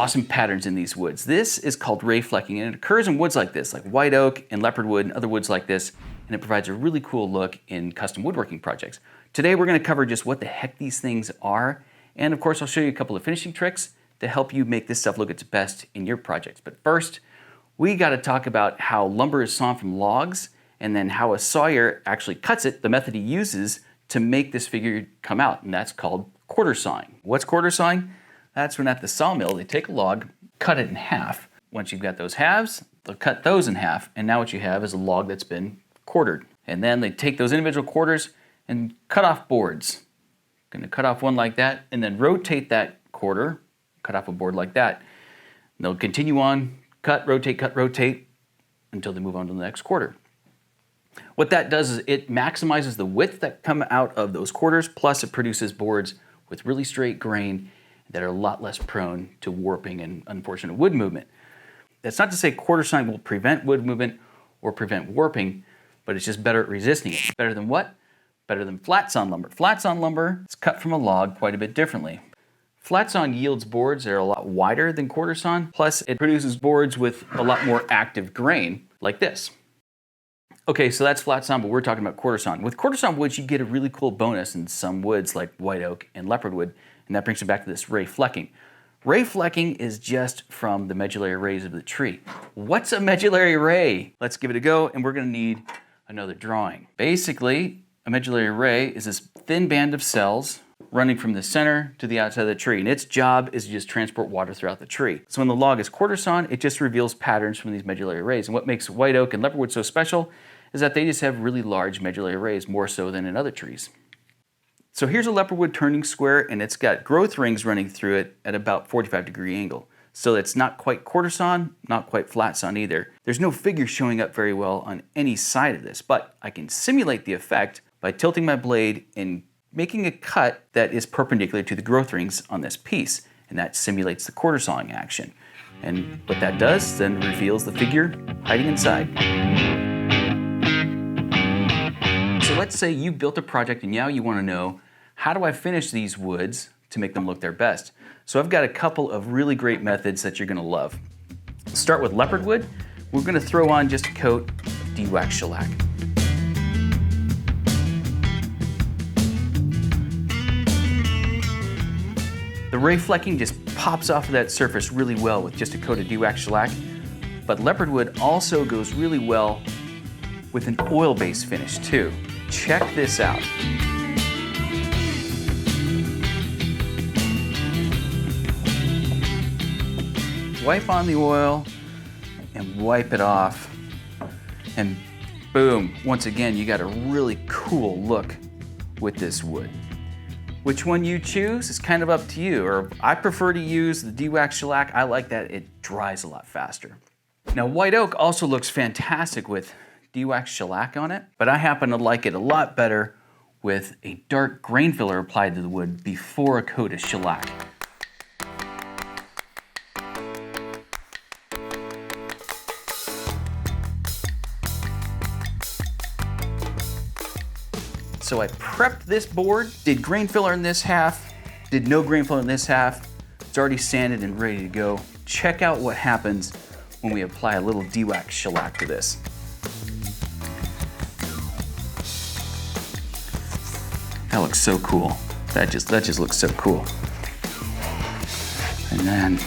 awesome patterns in these woods. This is called ray flecking, and it occurs in woods like this, like white oak and leopard wood and other woods like this, and it provides a really cool look in custom woodworking projects. Today we're going to cover just what the heck these things are, and of course I'll show you a couple of finishing tricks to help you make this stuff look its best in your projects. But first, we got to talk about how lumber is sawn from logs, and then how a sawyer actually cuts it, the method he uses to make this figure come out, and that's called quarter sawing. What's quarter sawing? That's when at the sawmill they take a log, cut it in half. Once you've got those halves, they'll cut those in half, and now what you have is a log that's been quartered. And then they take those individual quarters and cut off boards. Gonna cut off one like that, and then rotate that quarter, cut off a board like that. And they'll continue on, cut, rotate, until they move on to the next quarter. What that does is it maximizes the width that come out of those quarters, plus it produces boards with really straight grain that are a lot less prone to warping and unfortunate wood movement. That's not to say quarter sawing will prevent wood movement or prevent warping, but it's just better at resisting it. Better than what? Better than flat sawn lumber. Flat sawn lumber is cut from a log quite a bit differently. Flat sawn yields boards that are a lot wider than quarter sawn, plus it produces boards with a lot more active grain, like this. Okay, so that's flat sawn, but we're talking about quarter sawn. With quarter sawn woods, you get a really cool bonus in some woods like white oak and leopard wood, and that brings me back to this ray flecking. Ray flecking is just from the medullary rays of the tree. What's a medullary ray? Let's give it a go, and we're gonna need another drawing. Basically, a medullary ray is this thin band of cells running from the center to the outside of the tree, and its job is to just transport water throughout the tree. So when the log is quarter sawn, it just reveals patterns from these medullary rays. And what makes white oak and leopard wood so special is that they just have really large medullary rays, more so than in other trees. So here's a leopard wood turning square, and it's got growth rings running through it at about 45-degree angle. So it's not quite quarter sawn, not quite flat sawn either. There's no figure showing up very well on any side of this, but I can simulate the effect by tilting my blade and making a cut that is perpendicular to the growth rings on this piece, and that simulates the quarter sawing action. And what that does then reveals the figure hiding inside. So let's say you built a project and now you want to know, how do I finish these woods to make them look their best? So I've got a couple of really great methods that you're going to love. Start with leopard wood. We're going to throw on just a coat of de-wax shellac. The ray flecking just pops off of that surface really well with just a coat of de-wax shellac, but leopard wood also goes really well with an oil-based finish too. Check this out. Wipe on the oil and wipe it off, and boom, once again you got a really cool look with this wood. Which one you choose is kind of up to you, or I prefer to use the de-wax shellac. I like that it dries a lot faster. Now white oak also looks fantastic with de-wax shellac on it, but I happen to like it a lot better with a dark grain filler applied to the wood before a coat of shellac. So I prepped this board, did grain filler in this half, did no grain filler in this half. It's already sanded and ready to go. Check out what happens when we apply a little de-wax shellac to this. That looks so cool. That just looks so cool. And then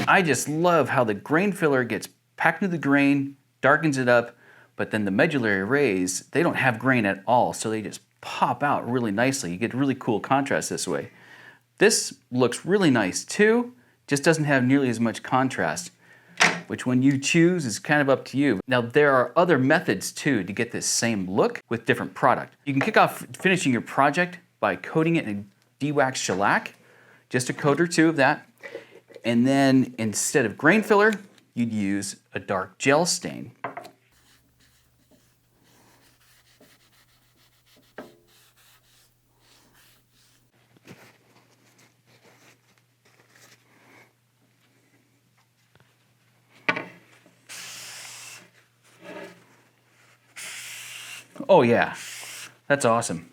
I just love how the grain filler gets packed into the grain, darkens it up, but then the medullary rays, they don't have grain at all, so they just pop out really nicely. You get really cool contrast this way. This looks really nice too, just doesn't have nearly as much contrast. Which one you choose is kind of up to you. Now there are other methods too to get this same look with different product. You can kick off finishing your project by coating it in de-wax shellac, just a coat or two of that, and then instead of grain filler, you'd use a dark gel stain. Oh yeah, that's awesome.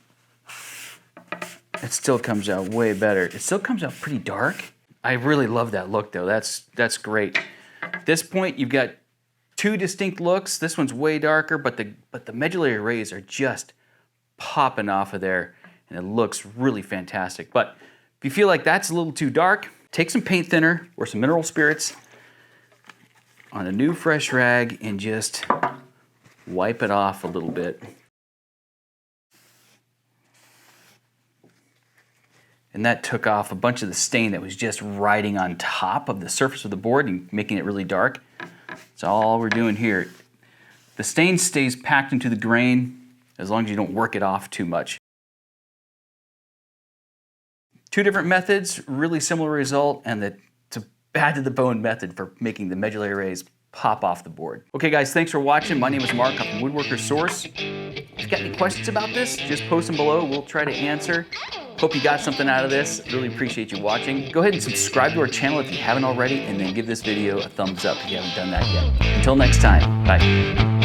It's still comes out way better. It still comes out pretty dark. I really love that look though. That's great. At this point, you've got two distinct looks. This one's way darker, but the medullary rays are just popping off of there, and it looks really fantastic. But if you feel like that's a little too dark, take some paint thinner or some mineral spirits on a new fresh rag and just wipe it off a little bit. And that took off a bunch of the stain that was just riding on top of the surface of the board and making it really dark. That's all we're doing here. The stain stays packed into the grain as long as you don't work it off too much. Two different methods, really similar result, and it's a bad to the bone method for making the medullary rays pop off the board. Okay guys, thanks for watching. My name is Mark. I'm from Woodworker Source. If you've got any questions about this, just post them below. We'll try to answer. Hope you got something out of this. Really appreciate you watching. Go ahead and subscribe to our channel if you haven't already, and then give this video a thumbs up if you haven't done that yet. Until next time, bye.